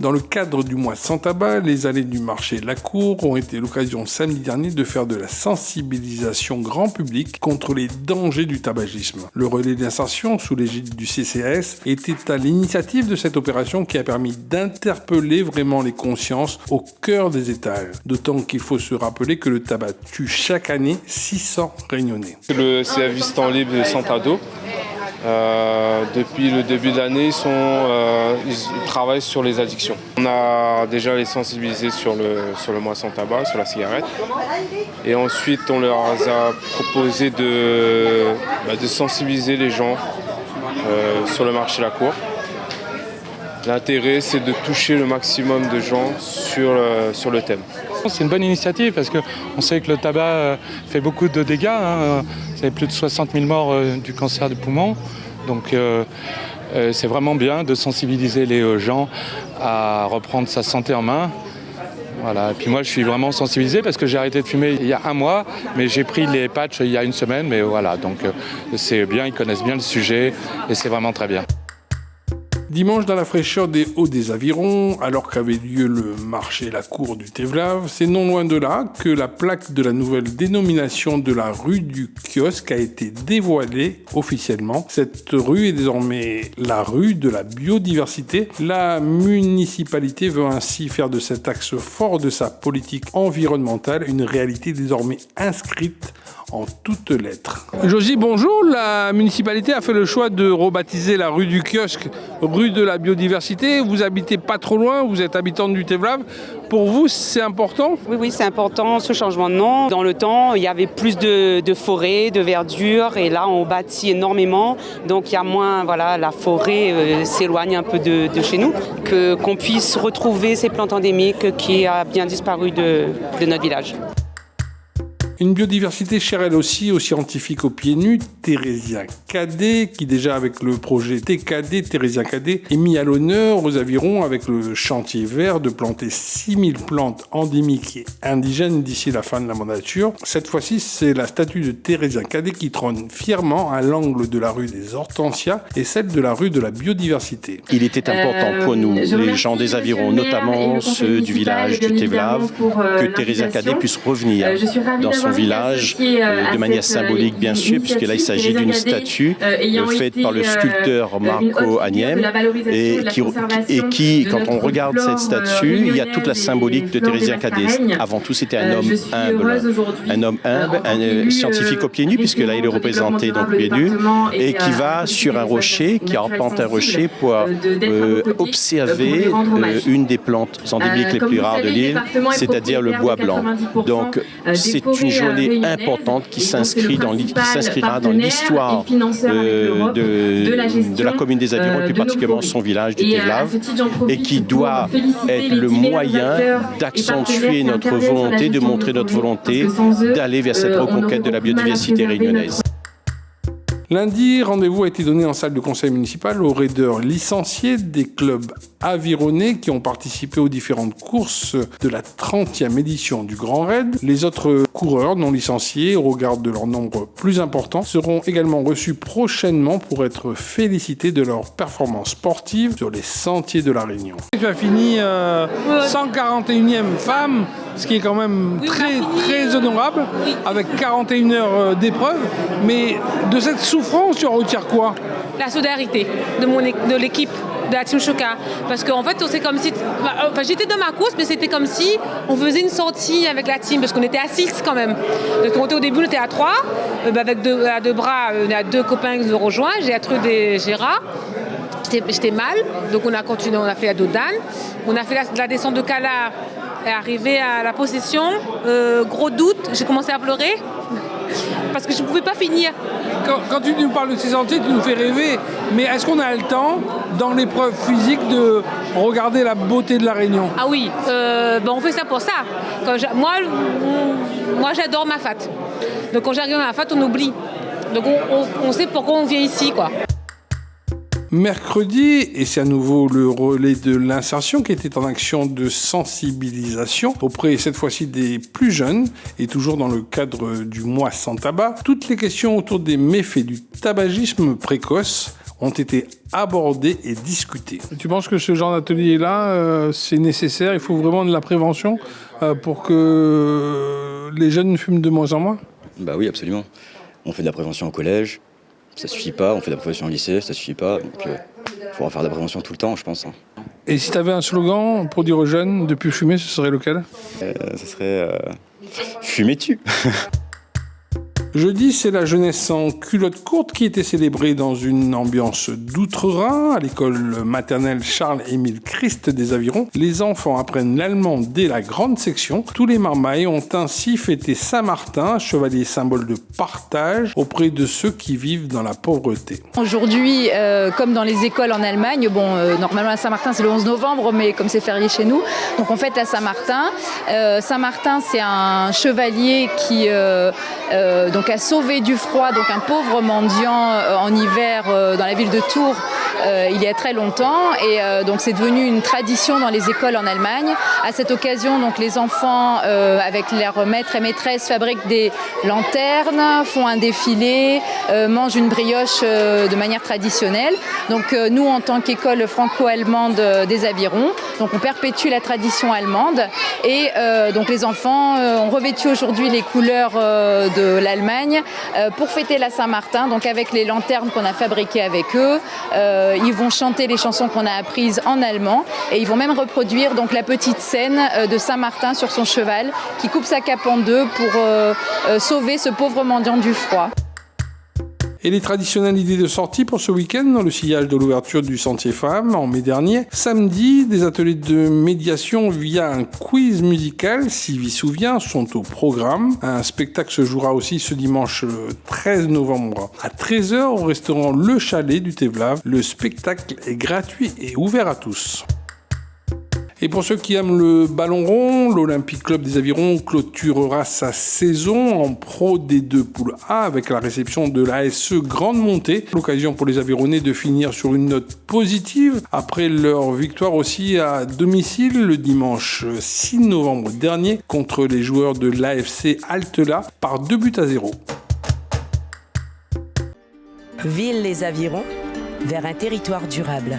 Dans le cadre du mois sans tabac, les allées du marché La Cour ont été l'occasion samedi dernier de faire de la sensibilisation grand public contre les dangers du tabagisme. Le relais d'insertion sous l'égide du CCAS était à l'initiative de cette opération qui a permis d'interpeller vraiment les consciences au cœur des étages. D'autant qu'il faut se rappeler que le tabac tue chaque année 600 réunionnais. Le service temps libre de Sant'Ado, depuis le début de l'année, ils travaillent sur les addictions. On a déjà les sensibilisés sur le mois sans tabac, sur la cigarette. Et ensuite, on leur a proposé de sensibiliser les gens sur le marché La Cour. L'intérêt, c'est de toucher le maximum de gens sur le thème. C'est une bonne initiative parce qu'on sait que le tabac fait beaucoup de dégâts. C'est plus de 60 000 morts du cancer du poumon. Donc c'est vraiment bien de sensibiliser les gens à reprendre sa santé en main. Voilà. Et puis moi, je suis vraiment sensibilisé parce que j'ai arrêté de fumer il y a un mois, mais j'ai pris les patchs il y a une semaine. Mais voilà, donc c'est bien, ils connaissent bien le sujet et c'est vraiment très bien. Dimanche, dans la fraîcheur des Hauts des Avirons, alors qu'avait lieu le marché La Cour du Tevlav, c'est non loin de là que la plaque de la nouvelle dénomination de la rue du Kiosque a été dévoilée officiellement. Cette rue est désormais la rue de la biodiversité. La municipalité veut ainsi faire de cet axe fort de sa politique environnementale une réalité désormais inscrite en toutes lettres. Josie, bonjour. La municipalité a fait le choix de rebaptiser la rue du Kiosque rue de la biodiversité. Vous habitez pas trop loin, vous êtes habitante du Tevlav. Pour vous, c'est important ? Oui, c'est important ce changement de nom. Dans le temps, il y avait plus de forêts, de verdure, et là, on bâtit énormément. Donc, il y a moins, la forêt s'éloigne un peu de chez nous. Qu'on puisse retrouver ces plantes endémiques qui a bien disparu de notre village. Une biodiversité chère elle aussi aux scientifiques aux pieds nus, Thérésien Cadet, qui déjà avec le projet TKD, Thérésien Cadet, est mis à l'honneur aux Avirons avec le chantier vert de planter 6000 plantes endémiques et indigènes d'ici la fin de la mandature. Cette fois-ci, c'est la statue de Thérésien Cadet qui trône fièrement à l'angle de la rue des Hortensias et celle de la rue de la biodiversité. Il était important pour nous, les gens des Avirons, notamment ceux du village du Tevlav, que Thérésien Cadet puisse revenir dans son village de manière symbolique bien sûr, puisque là il s'agit d'une statue faite par le sculpteur Marco Agniem et qui, quand on regarde cette statue, il y a toute la symbolique de Thérésien Cadet. Avant tout, c'était un homme humble, un scientifique aux pieds nus, puisque là il est représenté donc pieds nus, et qui va sur un rocher, qui arpente un rocher pour observer une des plantes endémiques les plus rares de l'île, c'est-à-dire le bois blanc. Donc c'est une journée importante qui s'inscrira dans l'histoire de la commune des Avirons, et plus particulièrement son village du Tevlav, et qui doit être le moyen d'accentuer notre volonté, de montrer notre volonté d'aller vers cette reconquête de la biodiversité réunionnaise. Lundi, rendez-vous a été donné en salle de conseil municipal aux raideurs licenciés des clubs avironnais qui ont participé aux différentes courses de la 30e édition du Grand Raid. Les autres coureurs non licenciés, au regard de leur nombre plus important, seront également reçus prochainement pour être félicités de leur performance sportive sur les sentiers de la Réunion. Tu as fini 141e femme, ce qui est quand même très honorable, avec 41 heures d'épreuve. Mais de cette souffrance, tu en retires quoi ? La solidarité de l'équipe de la Team Choca. Parce qu'en fait, c'est comme si... j'étais dans ma course, mais c'était comme si on faisait une sortie avec la team, parce qu'on était à 6 quand même. Donc, au début, on était à 3. Avec deux bras, on a 2 copains qui nous ont rejoints, Gertrude et Gérard. J'étais mal, donc on a continué, on a fait la Dodane. On a fait la descente de Cala, arrivé à la possession. Gros doute, j'ai commencé à pleurer. Parce que je ne pouvais pas finir. Quand tu nous parles de ces sentiers, tu nous fais rêver. Mais est-ce qu'on a le temps, dans l'épreuve physique, de regarder la beauté de la Réunion ? Ah oui, on fait ça pour ça. Moi, j'adore ma fat. Donc quand j'arrive à ma fat, on oublie. Donc on sait pourquoi on vient ici, quoi. Mercredi, et c'est à nouveau le relais de l'insertion qui était en action de sensibilisation auprès cette fois-ci des plus jeunes et toujours dans le cadre du mois sans tabac. Toutes les questions autour des méfaits du tabagisme précoce ont été abordés et discutés. Tu penses que ce genre d'atelier-là, c'est nécessaire? Il faut vraiment de la prévention pour que les jeunes fument de moins en moins? Bah oui, absolument. On fait de la prévention au collège, ça suffit pas. On fait de la prévention au lycée, ça suffit pas. Donc il faudra faire de la prévention tout le temps, je pense. Et si tu avais un slogan pour dire aux jeunes de plus fumer, ce serait lequel? Ce serait fumer-tu. Jeudi, c'est la jeunesse en culotte courte qui était célébrée dans une ambiance d'outre-Rhin à l'école maternelle Charles-Émile Christ des Avirons. Les enfants apprennent l'allemand dès la grande section. Tous les marmailles ont ainsi fêté Saint-Martin, chevalier symbole de partage auprès de ceux qui vivent dans la pauvreté. Aujourd'hui, comme dans les écoles en Allemagne, normalement la Saint-Martin c'est le 11 novembre, mais comme c'est férié chez nous, donc on fête la Saint-Martin. Saint-Martin, c'est un chevalier qui donc a sauvé du froid donc un pauvre mendiant en hiver dans la ville de Tours il y a très longtemps, et donc c'est devenu une tradition dans les écoles en Allemagne. À cette occasion, donc les enfants avec leurs maîtres et maîtresses fabriquent des lanternes, font un défilé, mangent une brioche de manière traditionnelle. Donc nous, en tant qu'école franco-allemande des Avirons, donc on perpétue la tradition allemande, et donc les enfants ont revêtu aujourd'hui les couleurs de l'Allemagne pour fêter la Saint-Martin, donc avec les lanternes qu'on a fabriquées avec eux. Ils vont chanter les chansons qu'on a apprises en allemand, et ils vont même reproduire donc la petite scène de Saint-Martin sur son cheval qui coupe sa cape en deux pour sauver ce pauvre mendiant du froid. Et les traditionnelles idées de sortie pour ce week-end dans le sillage de l'ouverture du Sentier Femmes en mai dernier. Samedi, des ateliers de médiation via un quiz musical, Sylvie Souvient, sont au programme. Un spectacle se jouera aussi ce dimanche 13 novembre à 13h au restaurant Le Chalet du Tevlav. Le spectacle est gratuit et ouvert à tous. Et pour ceux qui aiment le ballon rond, l'Olympique Club des Avirons clôturera sa saison en Pro D2 Poule A avec la réception de l'ASE Grande Montée. L'occasion pour les Avironnais de finir sur une note positive après leur victoire aussi à domicile le dimanche 6 novembre dernier contre les joueurs de l'AFC Altela par 2-0. Ville les Avirons vers un territoire durable.